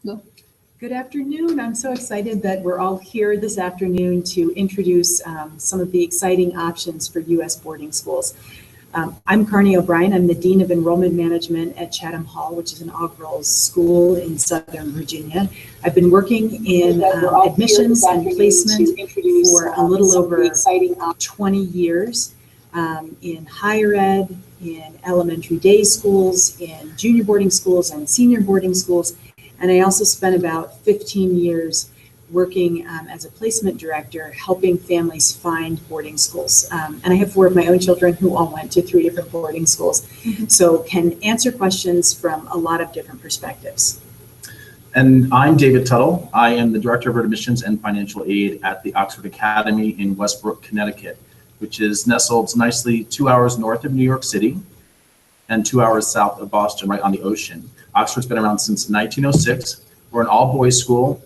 No. Good afternoon. I'm so excited that we're all here this afternoon to introduce some of the exciting options for U.S. boarding schools. I'm Carney O'Brien. I'm the Dean of Enrollment Management at Chatham Hall, which is an all-girls school in Southern Virginia. I've been working in admissions and placement for a little over 20 years in higher ed, in elementary day schools, in junior boarding schools and senior boarding schools. And I also spent about 15 years working as a placement director, helping families find boarding schools. And I have 4 of my own children who all went to 3 different boarding schools. So can answer questions from a lot of different perspectives. And I'm David Tuttle. I am the Director of Admissions and Financial Aid at the Oxford Academy in Westbrook, Connecticut, which is nestled nicely 2 hours north of New York City and 2 hours south of Boston, right on the ocean. Oxford's been around since 1906. We're an all-boys school,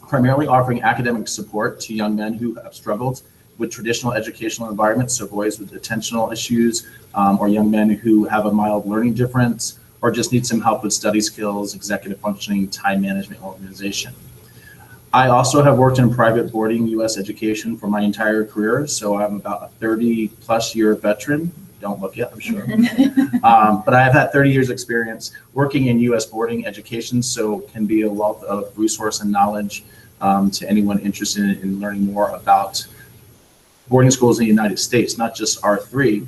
primarily offering academic support to young men who have struggled with traditional educational environments, so boys with attentional issues, or young men who have a mild learning difference, or just need some help with study skills, executive functioning, time management, organization. I also have worked in private boarding U.S. education for my entire career, so I'm about a 30-plus year veteran. Don't look yet, I'm sure. But I have had 30 years experience working in U.S. boarding education, so can be a wealth of resource and knowledge to anyone interested in learning more about boarding schools in the United States, not just R3,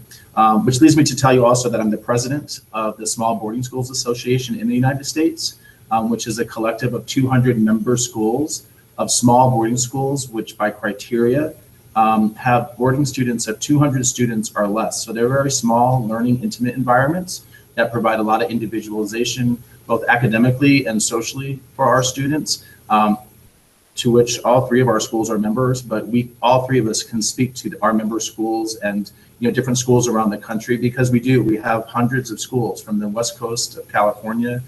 which leads me to tell you also that I'm the president of the Small Boarding Schools Association in the United States, which is a collective of 200 member schools of small boarding schools, which by criteria have boarding students of 200 students or less. So they're very small, learning, intimate environments that provide a lot of individualization, both academically and socially for our students, to which all 3 of our schools are members, but all 3 of us can speak to our member schools and different schools around the country, because we have hundreds of schools from the West Coast of California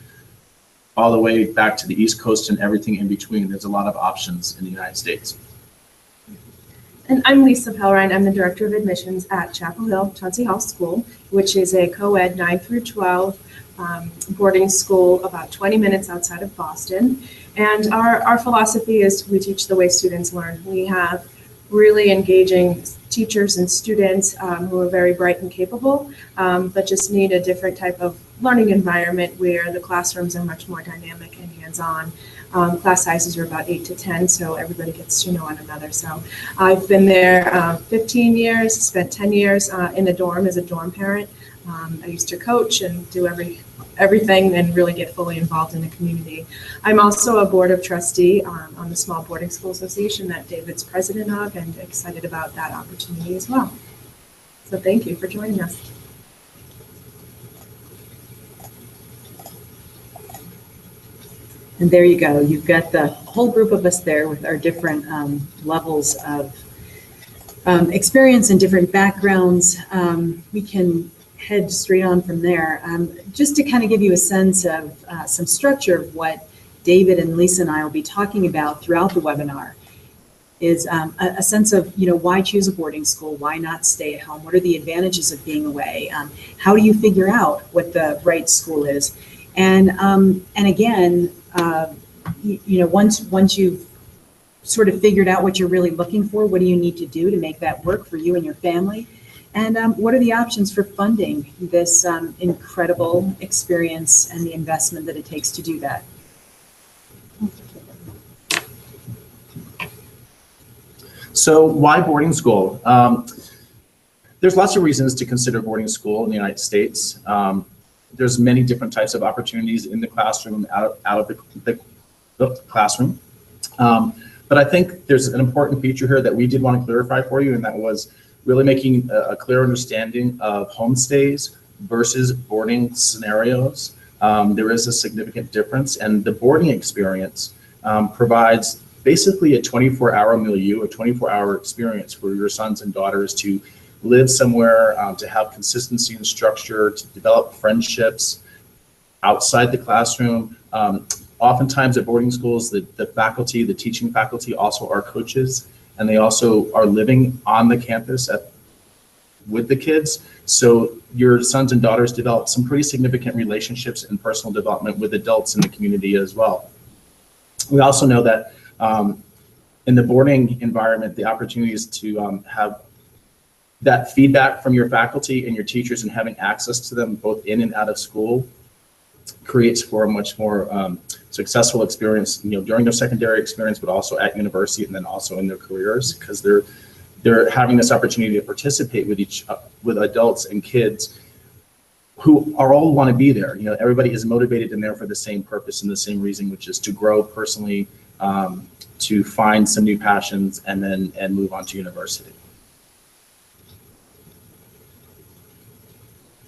all the way back to the East Coast and everything in between. There's a lot of options in the United States. And I'm Lisa Pellrein. I'm the Director of Admissions at Chapel Hill Chauncey Hall School, which is a co-ed 9 through 12 boarding school about 20 minutes outside of Boston. And our philosophy is we teach the way students learn. We have really engaging teachers and students who are very bright and capable, but just need a different type of learning environment where the classrooms are much more dynamic and hands-on. Class sizes are about 8 to 10, so everybody gets to know one another. So I've been there 15 years, spent 10 years in a dorm as a dorm parent. I used to coach and do everything and really get fully involved in the community. I'm also a board of trustee on the Small Boarding School Association that David's president of, and excited about that opportunity as well. So thank you for joining us. And there you go. You've got the whole group of us there with our different levels of experience and different backgrounds. We can head straight on from there. Just to kind of give you a sense of some structure of what David and Lisa and I will be talking about throughout the webinar is a sense of, why choose a boarding school? Why not stay at home? What are the advantages of being away? How do you figure out what the right school is? And again, once you've sort of figured out what you're really looking for, what do you need to do to make that work for you and your family? And what are the options for funding this incredible experience and the investment that it takes to do that? So why boarding school? There's lots of reasons to consider boarding school in the United States. There's many different types of opportunities in the classroom, out of the classroom. But I think there's an important feature here that we did want to clarify for you, and that was really making a clear understanding of homestays versus boarding scenarios. There is a significant difference, and the boarding experience provides basically a 24-hour milieu, a 24-hour experience for your sons and daughters to live somewhere, to have consistency and structure, to develop friendships outside the classroom. Oftentimes at boarding schools, the faculty, the teaching faculty also are coaches, and they also are living on the campus with the kids. So your sons and daughters develop some pretty significant relationships and personal development with adults in the community as well. We also know that in the boarding environment, the opportunities to have that feedback from your faculty and your teachers and having access to them both in and out of school creates for a much more successful experience, during their secondary experience, but also at university and then also in their careers, because they're having this opportunity to participate with adults and kids who are all want to be there. Everybody is motivated and there for the same purpose and the same reason, which is to grow personally, to find some new passions, and move on to university.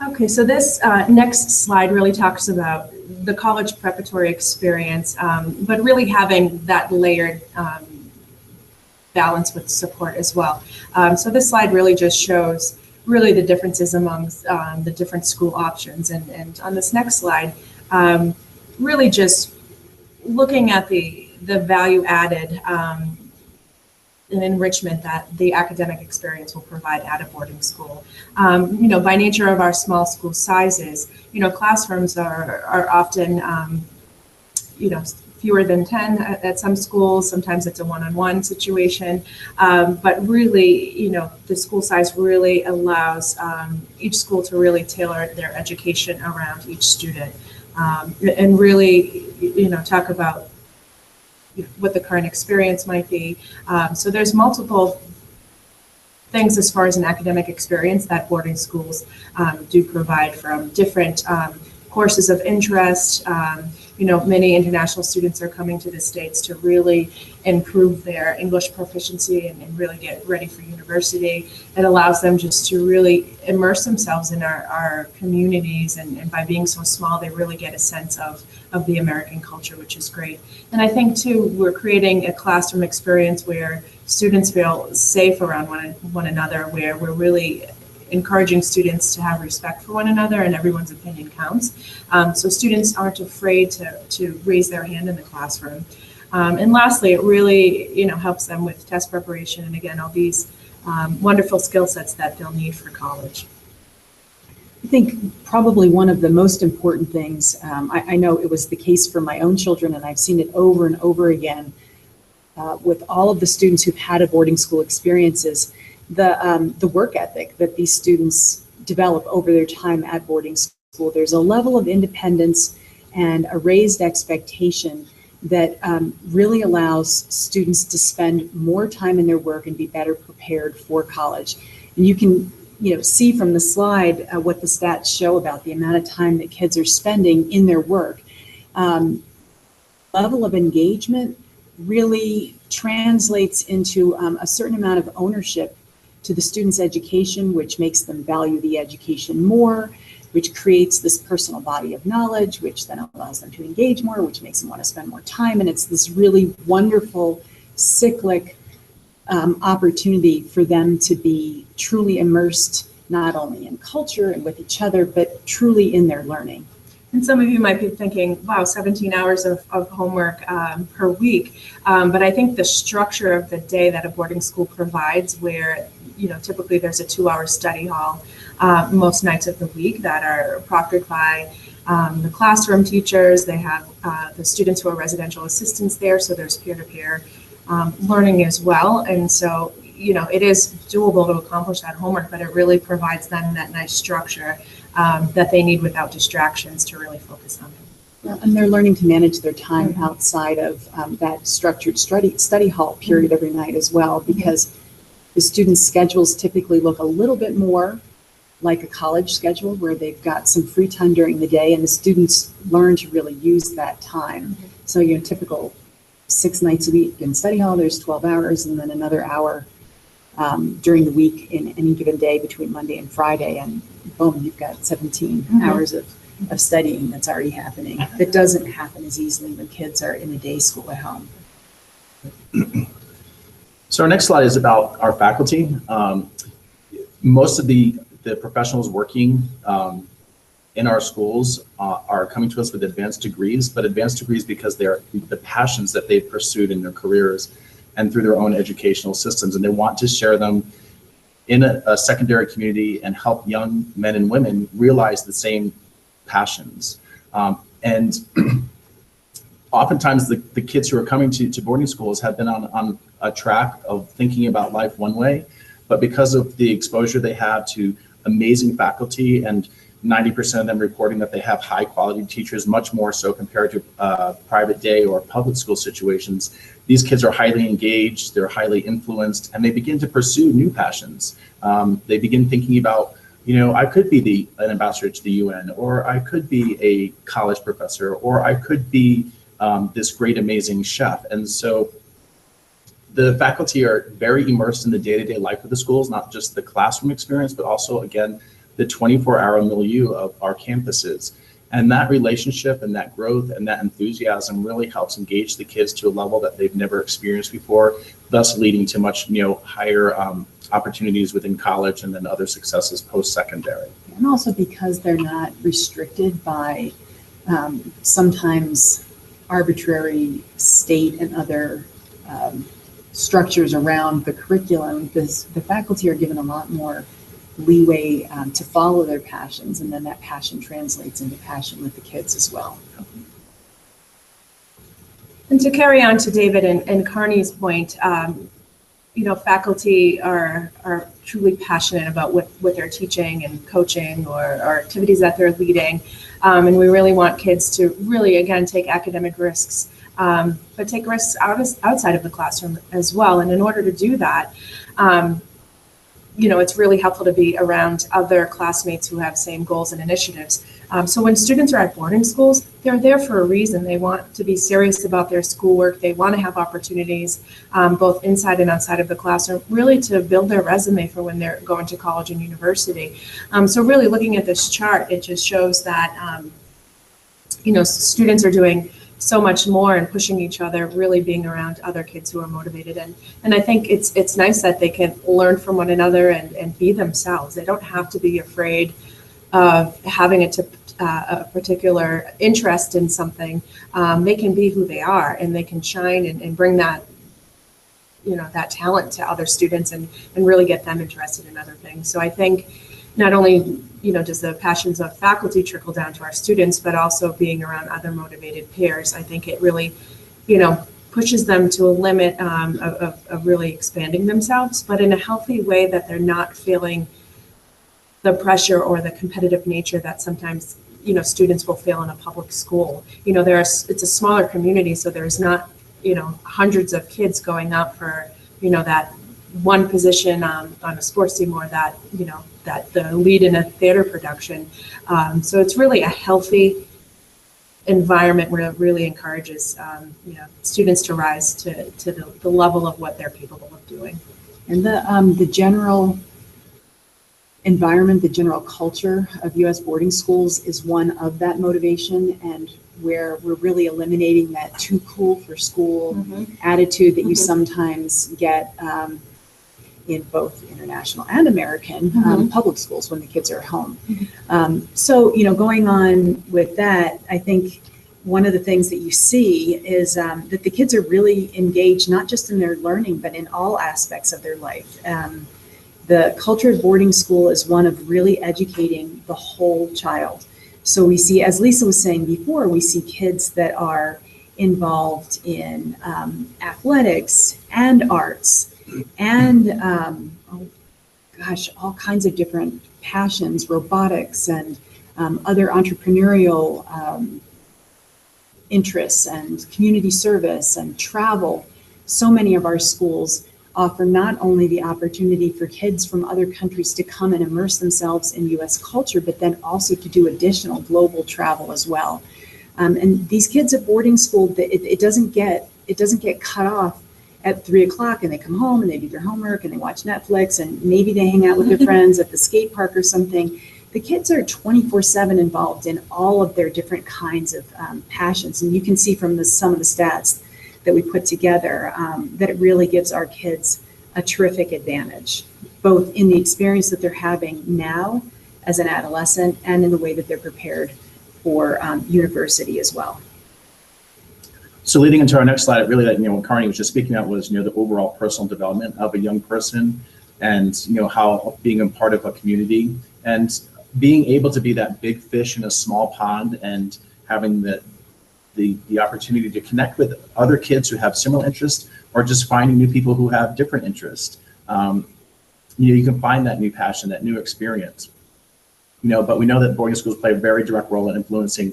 Okay, so this next slide really talks about the college preparatory experience, but really having that layered balance with support as well. So this slide really just shows really the differences among the different school options. And on this next slide, really just looking at the value added and enrichment that the academic experience will provide at a boarding school. By nature of our small school sizes, classrooms are often, fewer than 10 at some schools. Sometimes it's a one-on-one situation, but really, the school size really allows each school to really tailor their education around each student, and really, talk about what the current experience might be. So there's multiple things as far as an academic experience that boarding schools do provide, from different courses of interest. Many international students are coming to the States to really improve their English proficiency and really get ready for university. It allows them just to really immerse themselves in our communities, and by being so small, they really get a sense of the American culture, which is great. And I think too, we're creating a classroom experience where students feel safe around one another, where we're really encouraging students to have respect for one another, and everyone's opinion counts. So students aren't afraid to raise their hand in the classroom. And lastly, it really helps them with test preparation, and again, all these wonderful skill sets that they'll need for college. I think probably one of the most important things, I know it was the case for my own children, and I've seen it over and over again with all of the students who've had a boarding school experiences, the work ethic that these students develop over their time at boarding school. There's a level of independence and a raised expectation that really allows students to spend more time in their work and be better prepared for college. And you can see from the slide what the stats show about the amount of time that kids are spending in their work. Level of engagement really translates into a certain amount of ownership to the student's education, which makes them value the education more, which creates this personal body of knowledge, which then allows them to engage more, which makes them want to spend more time. And it's this really wonderful cyclic opportunity for them to be truly immersed, not only in culture and with each other, but truly in their learning. And some of you might be thinking, wow, 17 hours of homework per week. But I think the structure of the day that a boarding school provides, where typically there's a 2-hour study hall most nights of the week that are proctored by the classroom teachers. They have the students who are residential assistants there, so there's peer-to-peer learning as well. And so, it is doable to accomplish that homework, but it really provides them that nice structure that they need without distractions to really focus on it. And they're learning to manage their time outside of that structured study hall period every night as well, because the students' schedules typically look a little bit more like a college schedule, where they've got some free time during the day, and the students learn to really use that time. So typical 6 nights a week in study hall, there's 12 hours, and then another hour during the week in any given day between Monday and Friday, and boom, you've got 17 hours of studying that's already happening. That doesn't happen as easily when kids are in a day school at home. So our next slide is about our faculty. Most of the professionals working in our schools are coming to us with advanced degrees, but advanced degrees because they're the passions that they've pursued in their careers and through their own educational systems, and they want to share them in a secondary community and help young men and women realize the same passions. And oftentimes the kids who are coming to boarding schools have been on a track of thinking about life one way, but because of the exposure they have to amazing faculty, and 90% of them reporting that they have high quality teachers, much more so compared to private day or public school situations, these kids are highly engaged, they're highly influenced, and they begin to pursue new passions. They begin thinking about, I could be an ambassador to the UN, or I could be a college professor, or I could be this great, amazing chef. And so the faculty are very immersed in the day-to-day life of the schools, not just the classroom experience, but also, again, the 24-hour milieu of our campuses. And that relationship and that growth and that enthusiasm really helps engage the kids to a level that they've never experienced before, thus leading to much higher opportunities within college and then other successes post-secondary. And also because they're not restricted by sometimes arbitrary state and other structures around the curriculum, because the faculty are given a lot more leeway to follow their passions, and then that passion translates into passion with the kids as well. And to carry on to David and Carney's point, faculty are truly passionate about what they're teaching and coaching or activities that they're leading. And we really want kids to really, again, take academic risks, but take risks outside of the classroom as well. And in order to do that, it's really helpful to be around other classmates who have same goals and initiatives. So when students are at boarding schools, they're there for a reason. They want to be serious about their schoolwork. They want to have opportunities, both inside and outside of the classroom, really to build their resume for when they're going to college and university. So really looking at this chart, it just shows that, students are doing so much more and pushing each other, really being around other kids who are motivated. And I think it's nice that they can learn from one another and be themselves. They don't have to be afraid of having a particular interest in something. They can be who they are, and they can shine and bring that, that talent to other students and really get them interested in other things. So I think not only does the passions of faculty trickle down to our students, but also being around other motivated peers. I think it really, pushes them to a limit of really expanding themselves, but in a healthy way that they're not feeling the pressure or the competitive nature that sometimes, students will feel in a public school. It's a smaller community, so there's not, hundreds of kids going up for, that one position on a sports team, or that, that the lead in a theater production. So it's really a healthy environment where it really encourages, students to rise to the level of what they're capable of doing. And the general environment, the general culture of U.S. boarding schools is one of that motivation, and where we're really eliminating that too cool for school attitude that you sometimes get in both international and American public schools when the kids are at home. So, going on with that, I think one of the things that you see is that the kids are really engaged, not just in their learning, but in all aspects of their life. The culture of boarding school is one of really educating the whole child. So we see, as Lisa was saying before, we see kids that are involved in athletics and arts and, all kinds of different passions, robotics and other entrepreneurial interests and community service and travel. So many of our schools offer not only the opportunity for kids from other countries to come and immerse themselves in U.S. culture, but then also to do additional global travel as well. And these kids at boarding school, it doesn't get cut off at 3 o'clock and they come home and they do their homework and they watch Netflix and maybe they hang out with their friends at the skate park or something. The kids are 24/7 involved in all of their different kinds of passions. And you can see from some of the stats that we put together that it really gives our kids a terrific advantage, both in the experience that they're having now as an adolescent and in the way that they're prepared for university as well. So leading into our next slide, really, what Carney was just speaking about was, the overall personal development of a young person. and how being a part of a community and being able to be that big fish in a small pond and having the opportunity to connect with other kids who have similar interests or just finding new people who have different interests. You can find that new passion, that new experience. But we know that boarding schools play a very direct role in influencing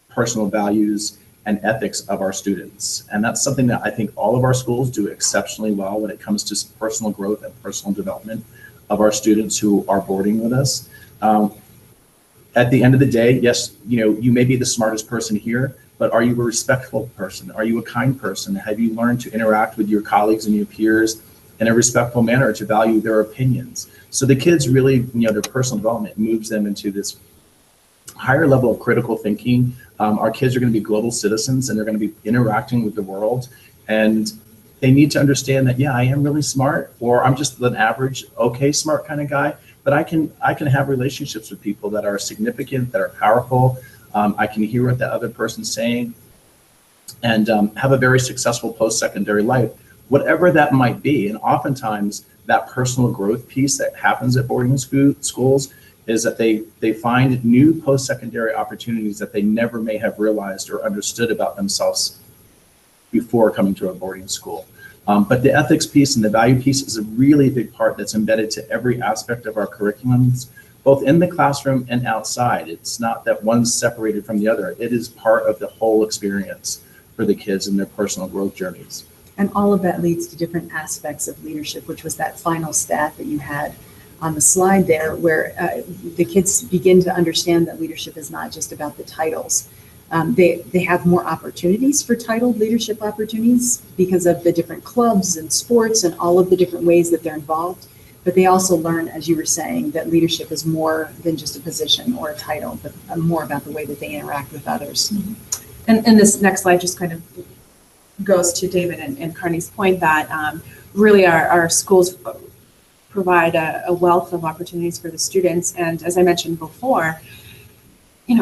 personal values and ethics of our students. And that's something that I think all of our schools do exceptionally well when it comes to personal growth and personal development of our students who are boarding with us. At the end of the day, yes, you may be the smartest person here, but are you a respectful person? Are you a kind person? Have you learned to interact with your colleagues and your peers in a respectful manner, to value their opinions? So the kids really, their personal development moves them into this higher level of critical thinking. Our kids are going to be global citizens, and they're going to be interacting with the world. And they need to understand that, yeah, I am really smart, or I'm just an average, okay, smart kind of guy. But I can have relationships with people that are significant, that are powerful. I can hear what the other person's saying, and have a very successful post-secondary life, whatever that might be. And oftentimes that personal growth piece that happens at boarding schools is that they find new post-secondary opportunities that they never may have realized or understood about themselves before coming to a boarding school. But the ethics piece and the value piece is a really big part that's embedded to every aspect of our curriculums, both in the classroom and outside. It's not that one's separated from the other. It is part of the whole experience for the kids in their personal growth journeys. And all of that leads to different aspects of leadership, which was that final stat that you had on the slide there, where the kids begin to understand that leadership is not just about the titles. They have more opportunities for titled leadership opportunities because of the different clubs and sports and all of the different ways that they're involved. But they also learn, as you were saying, that leadership is more than just a position or a title, but more about the way that they interact with others. Mm-hmm. And this next slide just kind of goes to David and Carney's point that really our schools provide a wealth of opportunities for the students. And as I mentioned before,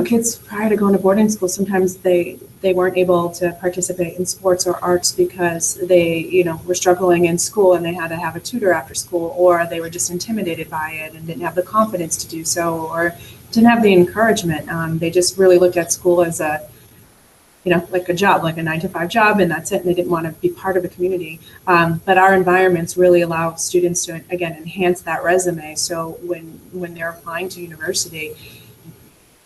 kids prior to going to boarding school, sometimes they weren't able to participate in sports or arts because they, were struggling in school and they had to have a tutor after school, or they were just intimidated by it and didn't have the confidence to do so, or didn't have the encouragement. They just really looked at school as a, like a job, like a 9-to-5 job, and that's it. And they didn't want to be part of the community. But our environments really allow students to, again, enhance that resume. So when they're applying to university,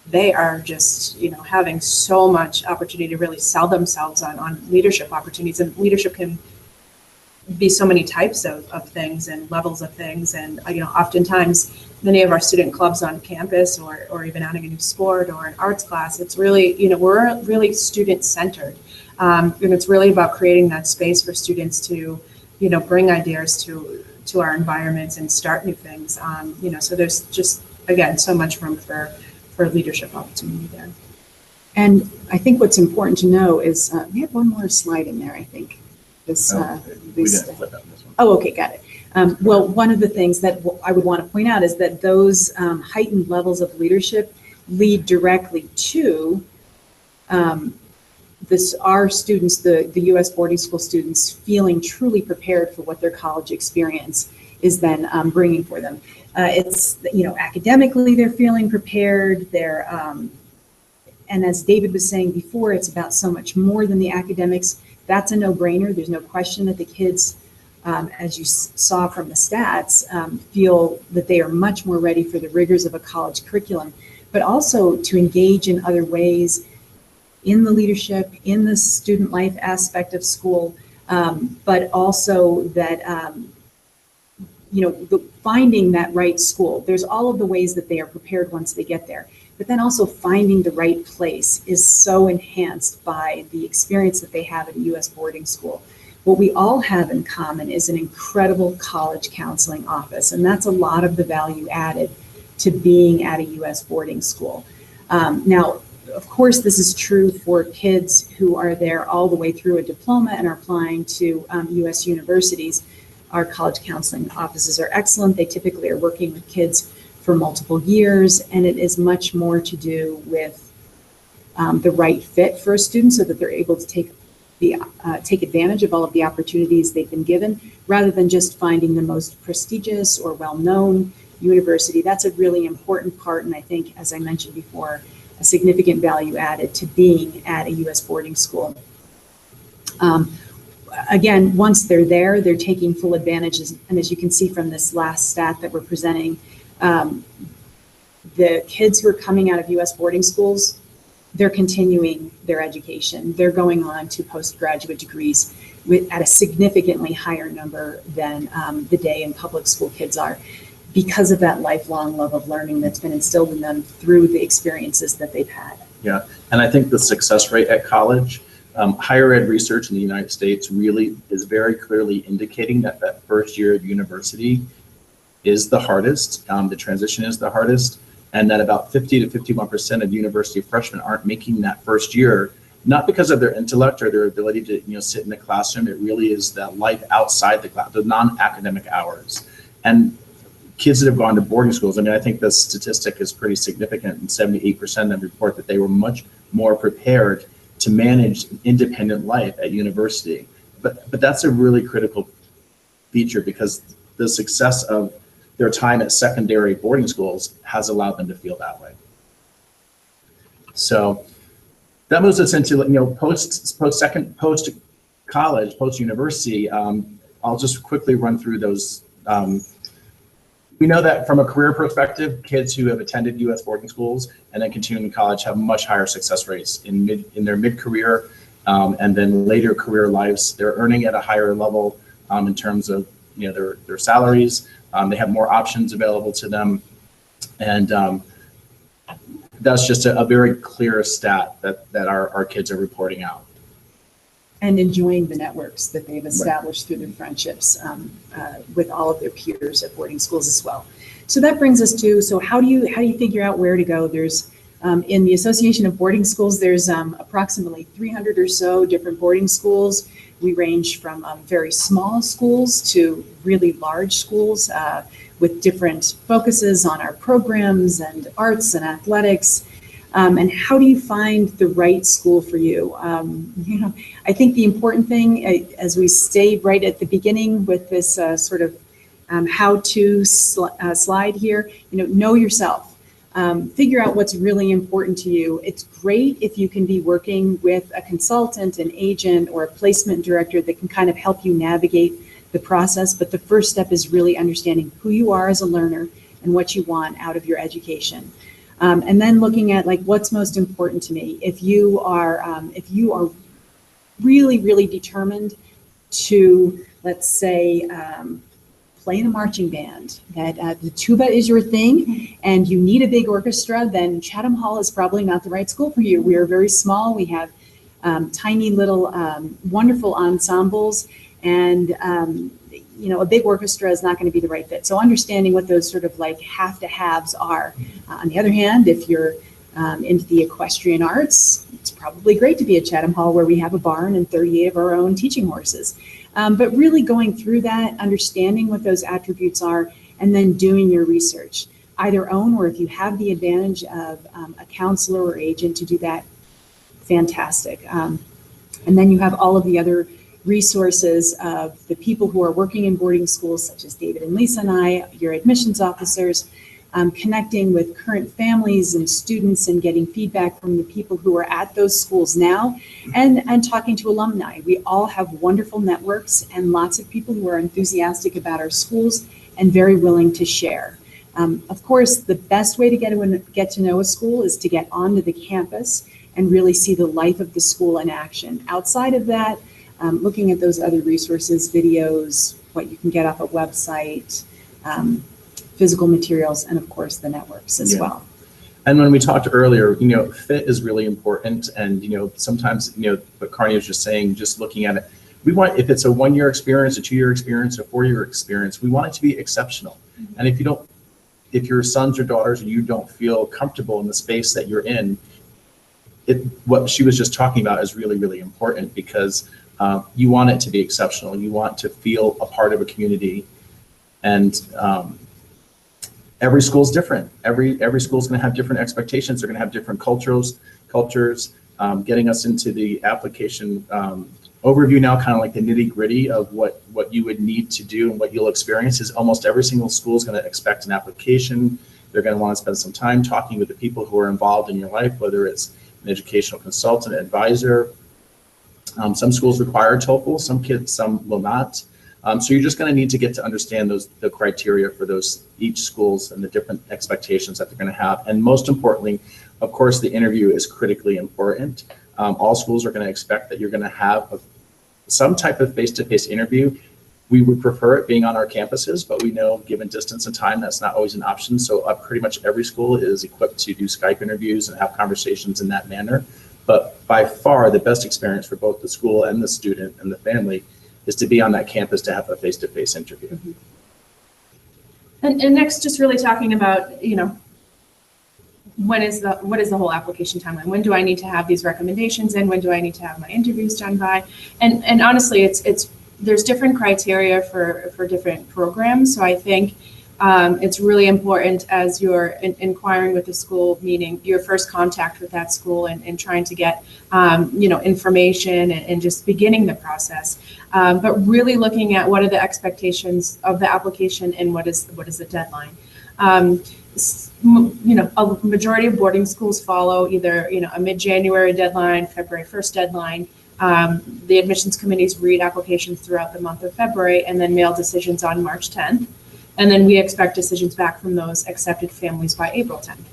they are just, having so much opportunity to really sell themselves on leadership opportunities. And leadership can be so many types of things and levels of things. And, oftentimes many of our student clubs on campus or even adding a new sport or an arts class, it's really, we're really student centered. And it's really about creating that space for students to, bring ideas to our environments and start new things. So there's just, again, so much room for leadership opportunity there. And I think what's important to know is we have one more slide in there, I think. We didn't flip out this one. Oh, okay, got it. Well, one of the things that I would want to point out is that those heightened levels of leadership lead directly to our students, the U.S. boarding school students, feeling truly prepared for what their college experience is then bringing for them. It's, academically they're feeling prepared. They're, and as David was saying before, it's about so much more than the academics. That's a no-brainer. There's no question that the kids, as you saw from the stats, feel that they are much more ready for the rigors of a college curriculum, but also to engage in other ways in the leadership, in the student life aspect of school, but also that, finding that right school. There's all of the ways that they are prepared once they get there, but then also finding the right place is so enhanced by the experience that they have at a U.S. boarding school. What we all have in common is an incredible college counseling office, and that's a lot of the value added to being at a U.S. boarding school. Now, of course, this is true for kids who are there all the way through a diploma and are applying to U.S. universities. Our college counseling offices are excellent. They typically are working with kids for multiple years, and it is much more to do with the right fit for a student so that they're able to take take advantage of all of the opportunities they've been given, rather than just finding the most prestigious or well-known university. That's a really important part, and I think, as I mentioned before, a significant value added to being at a U.S. boarding school. Again, once they're there, they're taking full advantage, and as you can see from this last stat that we're presenting, the kids who are coming out of U.S. boarding schools, they're continuing their education. They're going on to postgraduate degrees at a significantly higher number than the day and public school kids are, because of that lifelong love of learning that's been instilled in them through the experiences that they've had. Yeah, and I think the success rate at college, higher ed research in the United States really is very clearly indicating that that first year of university is the hardest, the transition is the hardest, and that about 50 to 51% of university freshmen aren't making that first year, not because of their intellect or their ability to sit in the classroom. It really is that life outside the class, the non-academic hours. And kids that have gone to boarding schools, I mean, I think the statistic is pretty significant, and 78% of them report that they were much more prepared to manage an independent life at university. But that's a really critical feature, because the success of their time at secondary boarding schools has allowed them to feel that way. So that moves us into post college, post university. I'll just quickly run through those. We know that from a career perspective, kids who have attended U.S. boarding schools and then continuing college have much higher success rates in their mid-career and then later career lives. They're earning at a higher level in terms of their salaries. They have more options available to them, and that's just a very clear stat that our kids are reporting out. And enjoying the networks that they've established through their friendships with all of their peers at boarding schools as well. So that brings us to, so how do you figure out where to go? There's in the Association of Boarding Schools, there's approximately 300 or so different boarding schools. We range from very small schools to really large schools with different focuses on our programs and arts and athletics. And how do you find the right school for you? I think the important thing, as we stayed right at the beginning with this sort of how-to slide here, know yourself. Figure out what's really important to you. It's great if you can be working with a consultant, an agent, or a placement director that can kind of help you navigate the process. But the first step is really understanding who you are as a learner and what you want out of your education. And then looking at what's most important to me. If you are really, really determined to, let's say, play in a marching band, that the tuba is your thing and you need a big orchestra, then Chatham Hall is probably not the right school for you. We are very small. We have tiny little wonderful ensembles, and a big orchestra is not going to be the right fit. So understanding what those sort of have to haves are. On the other hand, if you're into the equestrian arts, it's probably great to be at Chatham Hall, where we have a barn and 38 of our own teaching horses. But really going through that, understanding what those attributes are, and then doing your research, either own, or if you have the advantage of a counselor or agent to do that, fantastic. And then you have all of the other resources of the people who are working in boarding schools, such as David and Lisa and I, your admissions officers, connecting with current families and students and getting feedback from the people who are at those schools now, and talking to alumni. We all have wonderful networks and lots of people who are enthusiastic about our schools and very willing to share. Of course, the best way to get to know a school is to get onto the campus and really see the life of the school in action. Outside of that, looking at those other resources, videos, what you can get off a website, physical materials, and of course the networks as well. And when we talked earlier, fit is really important. And, sometimes, what Carney was just saying, just looking at it, we want, if it's a 1-year experience, a 2-year experience, a 4-year experience, we want it to be exceptional. Mm-hmm. And if your sons or daughters, you don't feel comfortable in the space that you're in, what she was just talking about is really, really important, because you want it to be exceptional. You want to feel a part of a community. And every school is different. Every school is going to have different expectations. They're going to have different cultures. getting us into the application overview now, kind of like the nitty gritty of what you would need to do and what you'll experience is almost every single school is going to expect an application. They're going to want to spend some time talking with the people who are involved in your life, whether it's an educational consultant, advisor. Some schools require TOEFL, some will not. So you're just going to need to get to understand the criteria for each schools and the different expectations that they're going to have. And most importantly, of course, the interview is critically important. All schools are going to expect that you're going to have some type of face-to-face interview. We would prefer it being on our campuses, but we know given distance and time, that's not always an option. So pretty much every school is equipped to do Skype interviews and have conversations in that manner. But by far, the best experience for both the school and the student and the family is to be on that campus to have a face-to-face interview. Mm-hmm. And next, just really talking about, what is the whole application timeline? When do I need to have these recommendations in? When do I need to have my interviews done by? And honestly, there's different criteria for different programs. So I think it's really important as you're inquiring with the school, meaning your first contact with that school and trying to get, information and just beginning the process. But really looking at what are the expectations of the application and what is the deadline. A majority of boarding schools follow either, a mid-January deadline, February 1st deadline. The admissions committees read applications throughout the month of February and then mail decisions on March 10th. And then we expect decisions back from those accepted families by April 10th.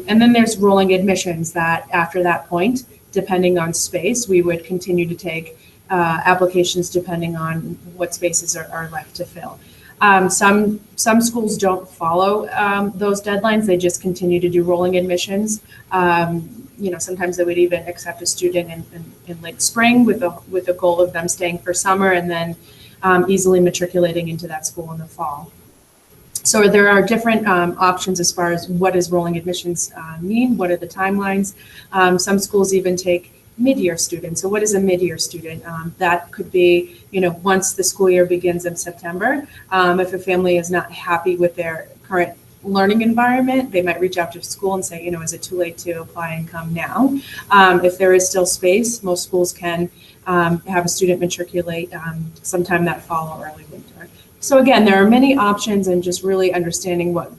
And then there's rolling admissions that after that point, depending on space, we would continue to take applications depending on what spaces are left to fill. Some schools don't follow those deadlines. They just continue to do rolling admissions. Sometimes they would even accept a student in late spring with the goal of them staying for summer and then easily matriculating into that school in the fall. So there are different options as far as what does rolling admissions mean, what are the timelines. Some schools even take mid-year students. So what is a mid-year student? That could be, once the school year begins in September. If a family is not happy with their current learning environment, they might reach out to school and say, is it too late to apply and come now? If there is still space, most schools can have a student matriculate sometime that fall or early winter. So again, there are many options and just really understanding what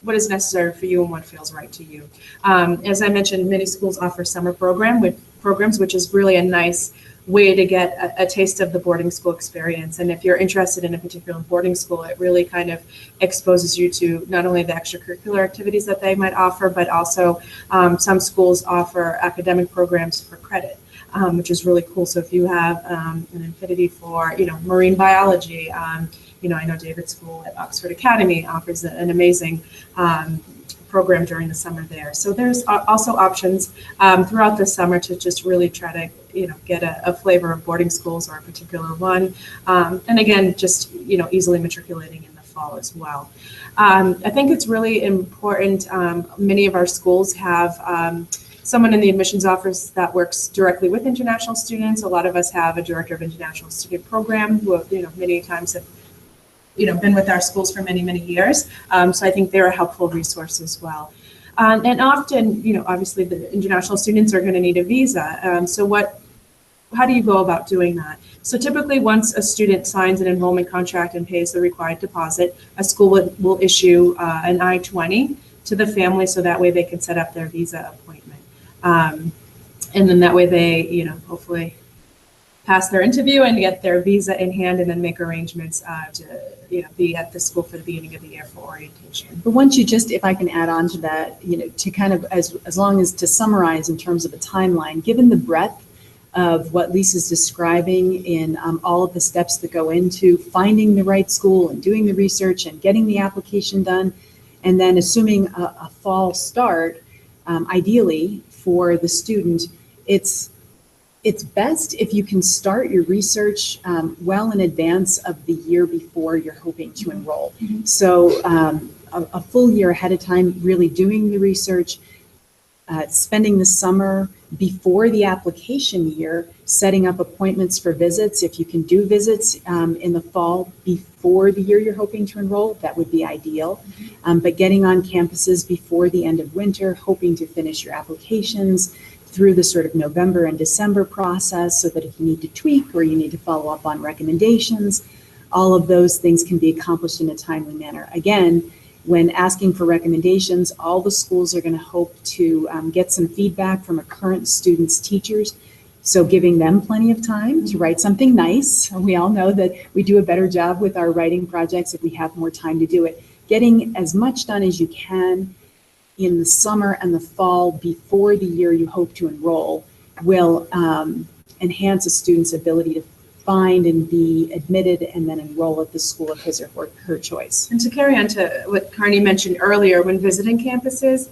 is necessary for you and what feels right to you. As I mentioned, many schools offer summer programs, which is really a nice way to get a taste of the boarding school experience. And if you're interested in a particular boarding school, it really kind of exposes you to not only the extracurricular activities that they might offer, but also some schools offer academic programs for credit. Which is really cool. So if you have an affinity for, marine biology, I know David's school at Oxford Academy offers an amazing program during the summer there. So there's also options throughout the summer to just really try to, get a flavor of boarding schools or a particular one. And again, just, easily matriculating in the fall as well. I think it's really important. Many of our schools have someone in the admissions office that works directly with international students. A lot of us have a director of international student program who, many times have, been with our schools for many, many years. So I think they're a helpful resource as well. And often, obviously the international students are going to need a visa. How do you go about doing that? So typically once a student signs an enrollment contract and pays the required deposit, a school will issue an I-20 to the family so that way they can set up their visa appointment. And then that way they, hopefully pass their interview and get their visa in hand and then make arrangements to, be at the school for the beginning of the year for orientation. But once you if I can add on to that, to kind of, as long as to summarize in terms of a timeline, given the breadth of what Lisa's describing in all of the steps that go into finding the right school and doing the research and getting the application done, and then assuming a fall start, ideally for the student, it's best if you can start your research well in advance of the year before you're hoping to enroll. Mm-hmm. So a full year ahead of time, really doing the research, spending the summer before the application year, setting up appointments for visits. If you can do visits in the fall before the year you're hoping to enroll, that would be ideal. Mm-hmm. But getting on campuses before the end of winter, hoping to finish your applications, through the sort of November and December process, so that if you need to tweak or you need to follow up on recommendations, all of those things can be accomplished in a timely manner. Again, when asking for recommendations, all the schools are going to hope to get some feedback from a current student's teachers. So giving them plenty of time to write something nice. We all know that we do a better job with our writing projects if we have more time to do it. Getting as much done as you can in the summer and the fall before the year you hope to enroll will enhance a student's ability to find and be admitted and then enroll at the school of his or her choice. And to carry on to what Carney mentioned earlier, when visiting campuses,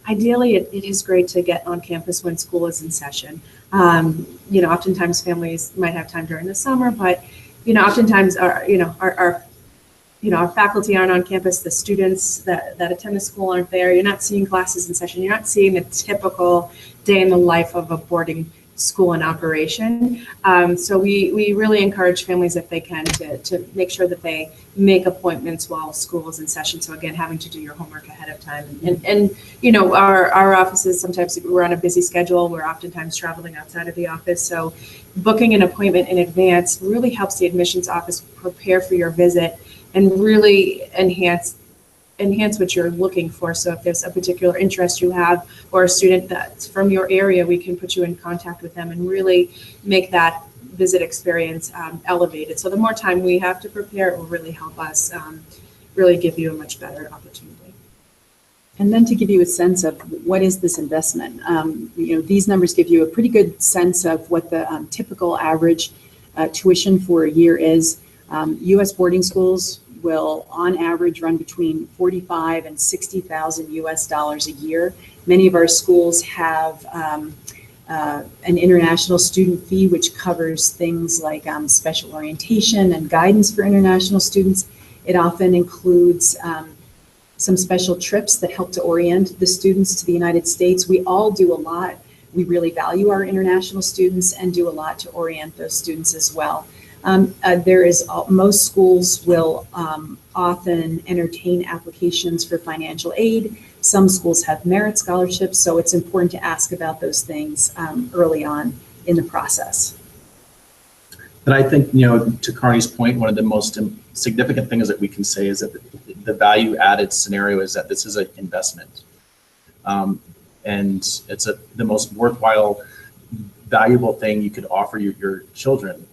ideally it is great to get on campus when school is in session. Oftentimes families might have time during the summer, but oftentimes our faculty aren't on campus, the students that attend the school aren't there. You're not seeing classes in session. You're not seeing the typical day in the life of a boarding school in operation. So we really encourage families, if they can, to make sure that they make appointments while school is in session. So again, having to do your homework ahead of time. And our offices, sometimes we're on a busy schedule. We're oftentimes traveling outside of the office. So booking an appointment in advance really helps the admissions office prepare for your visit and really enhance what you're looking for. So if there's a particular interest you have or a student that's from your area, we can put you in contact with them and really make that visit experience elevated. So the more time we have to prepare, it will really help us really give you a much better opportunity. And then to give you a sense of what is this investment, these numbers give you a pretty good sense of what the typical average tuition for a year is. U.S. boarding schools will on average run between $45,000 and $60,000 US a year. Many of our schools have an international student fee, which covers things like special orientation and guidance for international students. It often includes some special trips that help to orient the students to the United States. We all do a lot. We really value our international students and do a lot to orient those students as well. Most schools will often entertain applications for financial aid. Some schools have merit scholarships, so it's important to ask about those things early on in the process. But I think, to Carney's point, one of the most significant things that we can say is that the value added scenario is that this is an investment. And it's the most worthwhile, valuable thing you could offer your children.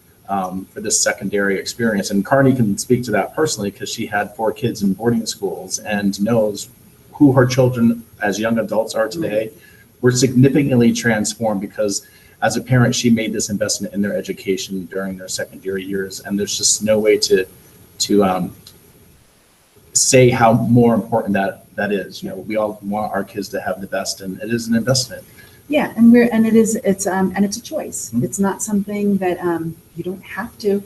For this secondary experience. And Carney can speak to that personally because she had 4 kids in boarding schools and knows who her children as young adults are today were significantly transformed because as a parent, she made this investment in their education during their secondary years. And there's just no way to say how more important that is. We all want our kids to have the best, and it is an investment. Yeah, it's a choice. Mm-hmm. It's not something that you don't have to,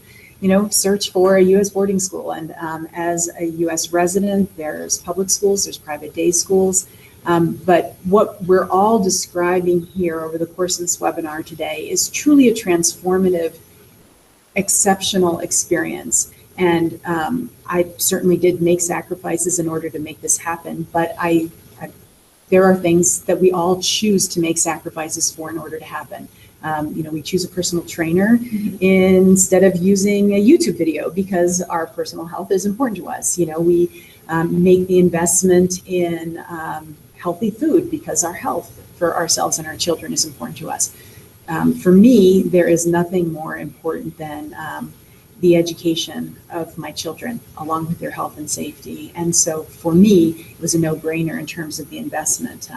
search for a U.S. boarding school. And as a U.S. resident, there's public schools, there's private day schools. But what we're all describing here over the course of this webinar today is truly a transformative, exceptional experience. And I certainly did make sacrifices in order to make this happen, but there are things that we all choose to make sacrifices for in order to happen. We choose a personal trainer instead of using a YouTube video because our personal health is important to us. We make the investment in healthy food because our health for ourselves and our children is important to us. For me, there is nothing more important than the education of my children along with their health and safety. And so for me, it was a no-brainer in terms of the investment.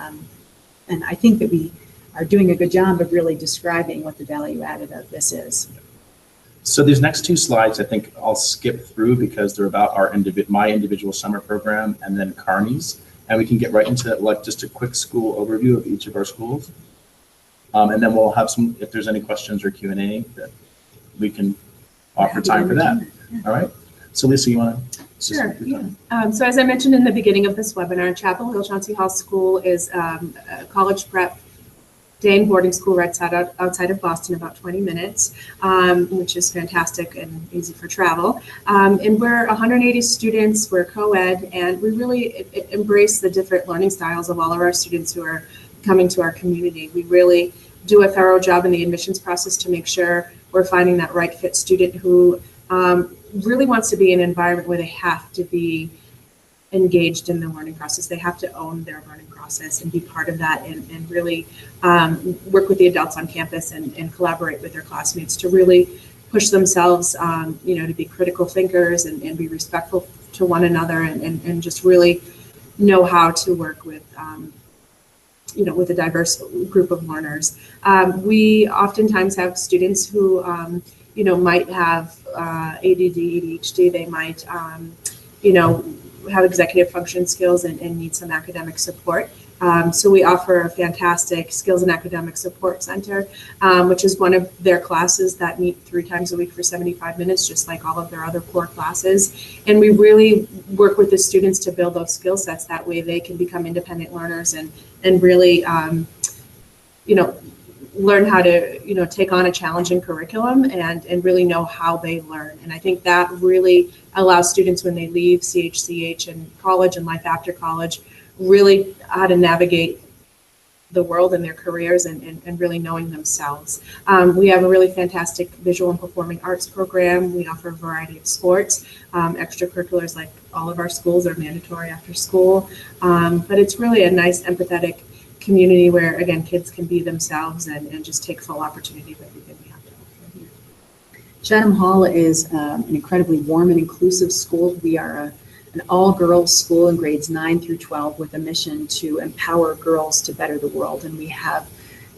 And I think that we are doing a good job of really describing what the value added of this is. So these next 2 slides, I think I'll skip through because they're about my individual summer program and then Carney's. And we can get right into just a quick school overview of each of our schools. And then we'll have if there's any questions or Q&A that we can offer time for that. All right. So Lisa, you want to? Sure. Yeah. So as I mentioned in the beginning of this webinar, Chapel Hill Chauncey Hall School is a college prep day and boarding school right outside of Boston, about 20 minutes, which is fantastic and easy for travel. And we're 180 students, we're co-ed, and we really embrace the different learning styles of all of our students who are coming to our community. We really do a thorough job in the admissions process to make sure we're finding that right fit student who really wants to be in an environment where they have to be engaged in the learning process. They have to own their learning process and be part of that, and really work with the adults on campus and collaborate with their classmates to really push themselves, to be critical thinkers and be respectful to one another, and just really know how to work with, with a diverse group of learners. We oftentimes have students who, might have ADD, ADHD. They might, have executive function skills and need some academic support. So we offer a fantastic Skills and Academic Support Center, which is one of their classes that meet 3 times a week for 75 minutes, just like all of their other core classes. And we really work with the students to build those skill sets. That way they can become independent learners and really, learn how to, take on a challenging curriculum and really know how they learn. And I think that really allows students when they leave CHCH and college and life after college, really how to navigate the world and their careers and really knowing themselves. We have a really fantastic visual and performing arts program. We offer a variety of sports, extracurriculars like all of our schools are mandatory after school. But it's really a nice, empathetic community where, again, kids can be themselves and just take full opportunity of everything we have to offer here. Chatham Hall is an incredibly warm and inclusive school. We are an all-girls school in grades 9 through 12 with a mission to empower girls to better the world. And we have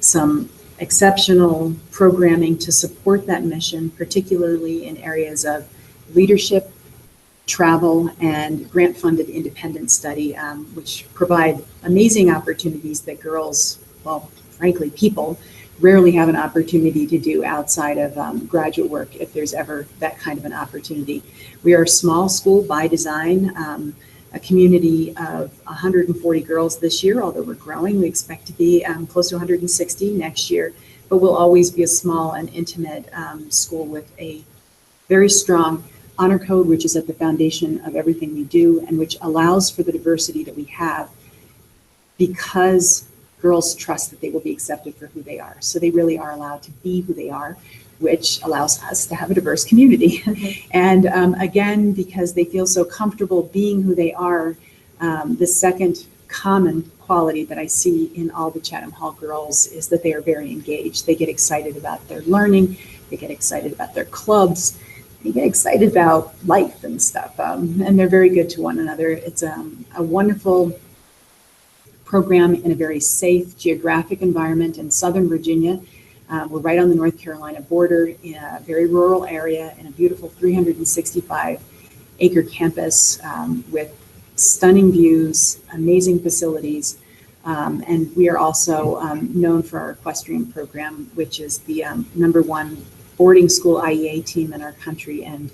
some exceptional programming to support that mission, particularly in areas of leadership, travel, and grant-funded independent study, which provide amazing opportunities that girls, well, frankly, people rarely have an opportunity to do outside of graduate work, if there's ever that kind of an opportunity. We are a small school by design, a community of 140 girls this year, although we're growing. We expect to be close to 160 next year, but we'll always be a small and intimate school with a very strong honor code, which is at the foundation of everything we do and which allows for the diversity that we have because girls trust that they will be accepted for who they are. So they really are allowed to be who they are, which allows us to have a diverse community. And again, because they feel so comfortable being who they are, the second common quality that I see in all the Chatham Hall girls is that they are very engaged. They get excited about their learning, they get excited about their clubs, they get excited about life and stuff, and they're very good to one another. It's a wonderful program in a very safe geographic environment in Southern Virginia. We're right on the North Carolina border in a very rural area in a beautiful 365-acre campus with stunning views, amazing facilities, and we are also known for our equestrian program, which is the #1 boarding school IEA team in our country and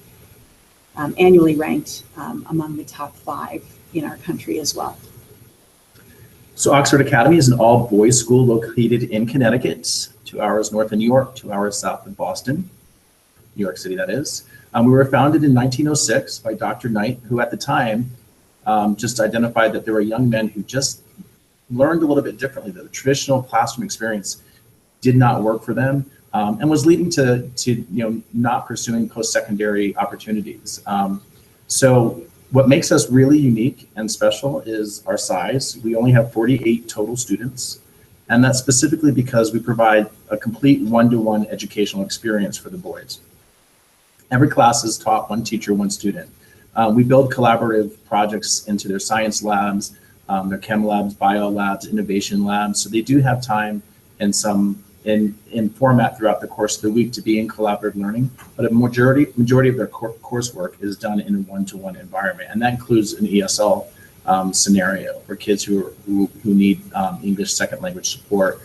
annually ranked among the top 5 in our country as well. So Oxford Academy is an all-boys school located in Connecticut, 2 hours north of New York, 2 hours south of Boston, New York City, that is. We were founded in 1906 by Dr. Knight, who at the time just identified that there were young men who just learned a little bit differently, that the traditional classroom experience did not work for them, and was leading to not pursuing post-secondary opportunities. So what makes us really unique and special is our size. We only have 48 total students, and that's specifically because we provide a complete one-to-one educational experience for the boys. Every class is taught one teacher, one student. We build collaborative projects into their science labs, their chem labs, bio labs, innovation labs. So they do have time and some in format throughout the course of the week to be in collaborative learning, but a majority of their coursework is done in a one-to-one environment, and that includes an ESL scenario for kids who need English second language support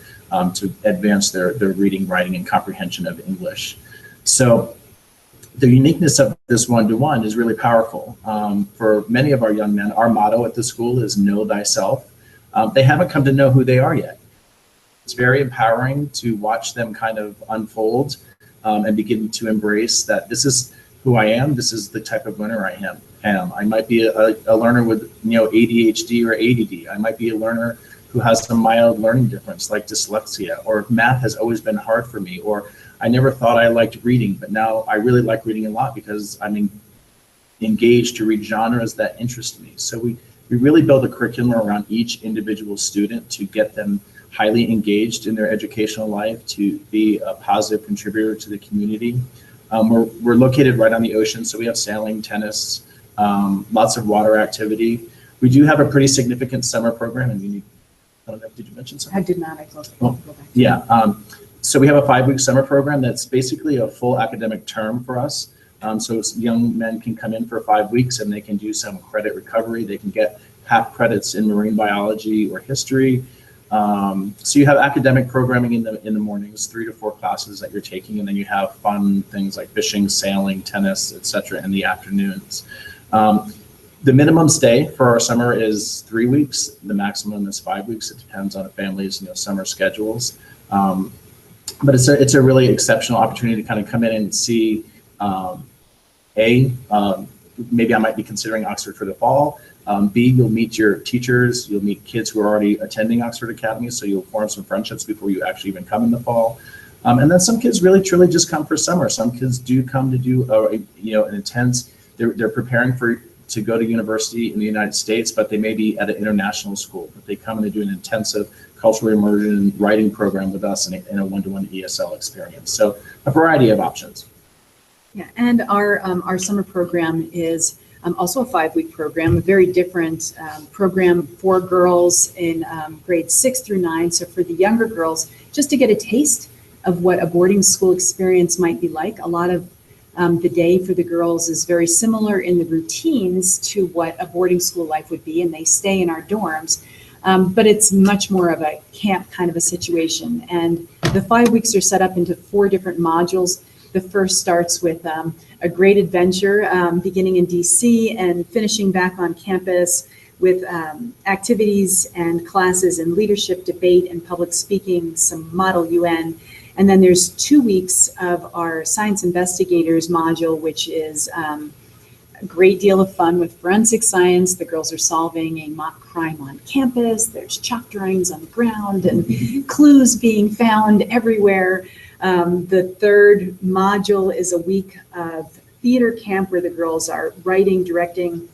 to advance their reading, writing, and comprehension of English. So the uniqueness of this one-to-one is really powerful. For many of our young men, our motto at the school is know thyself. They haven't come to know who they are yet. It's very empowering to watch them kind of unfold and begin to embrace that this is who I am. This is the type of learner I am. I might be a learner with ADHD or ADD. I might be a learner who has a mild learning difference like dyslexia, or math has always been hard for me, or I never thought I liked reading, but now I really like reading a lot because I'm engaged to read genres that interest me. So we really build a curriculum around each individual student to get them highly engaged in their educational life, to be a positive contributor to the community. We're located right on the ocean, so we have sailing, tennis, lots of water activity. We do have a pretty significant summer program, and I don't know, did you mention something? I did not. I closed it. Oh, yeah. So we have a 5-week summer program that's basically a full academic term for us. So young men can come in for 5 weeks and they can do some credit recovery. They can get half credits in marine biology or history. So you have academic programming in the mornings, 3 to 4 classes that you're taking, and then you have fun things like fishing, sailing, tennis, etc. in the afternoons. The minimum stay for our summer is 3 weeks. The maximum is 5 weeks. It depends on a family's summer schedules. But it's a really exceptional opportunity to kind of come in and see, maybe I might be considering Oxford for the fall. B, you'll meet your teachers, you'll meet kids who are already attending Oxford Academy, so you'll form some friendships before you actually even come in the fall. And then some kids really truly just come for summer. Some kids do come to do an intense, they're preparing to go to university in the United States, but they may be at an international school, but they come and they do an intensive cultural immersion writing program with us in a one-to-one ESL experience. So a variety of options. Yeah, and our summer program is also a 5-week program, a very different program for girls in grades 6 through 9. So for the younger girls, just to get a taste of what a boarding school experience might be like. A lot of the day for the girls is very similar in the routines to what a boarding school life would be, and they stay in our dorms. But it's much more of a camp kind of a situation. And the 5 weeks are set up into 4 different modules. The first starts with a great adventure beginning in DC and finishing back on campus with activities and classes in leadership, debate, and public speaking, some Model UN. And then there's 2 weeks of our Science Investigators module, which is a great deal of fun with forensic science. The girls are solving a mock crime on campus. There's chalk drawings on the ground and clues being found everywhere. The third module is a week of theater camp where the girls are writing, directing,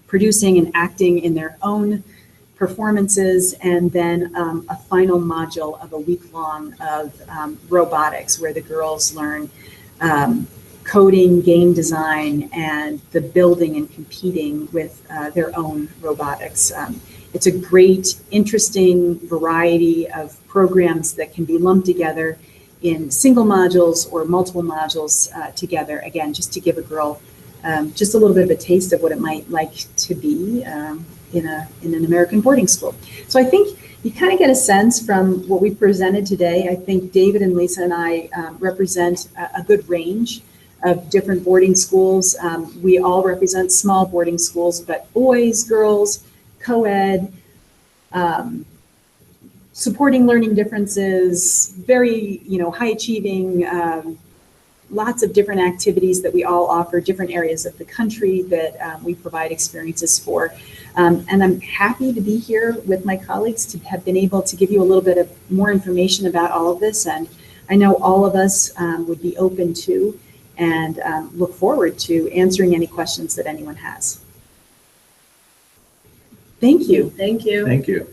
producing, and acting in their own performances, and then a final module of a week long of robotics where the girls learn coding, game design, and the building and competing with their own robotics. It's a great, interesting variety of programs that can be lumped together in single modules or multiple modules together, again, just to give a girl just a little bit of a taste of what it might like to be in an American boarding school. So I think you kind of get a sense from what we presented today. I think David and Lisa and I represent a good range of different boarding schools. We all represent small boarding schools, but boys, girls, co-ed, supporting learning differences, very, high achieving, lots of different activities that we all offer, different areas of the country that we provide experiences for. And I'm happy to be here with my colleagues to have been able to give you a little bit of more information about all of this. And I know all of us would be open to and look forward to answering any questions that anyone has. Thank you. Thank you. Thank you.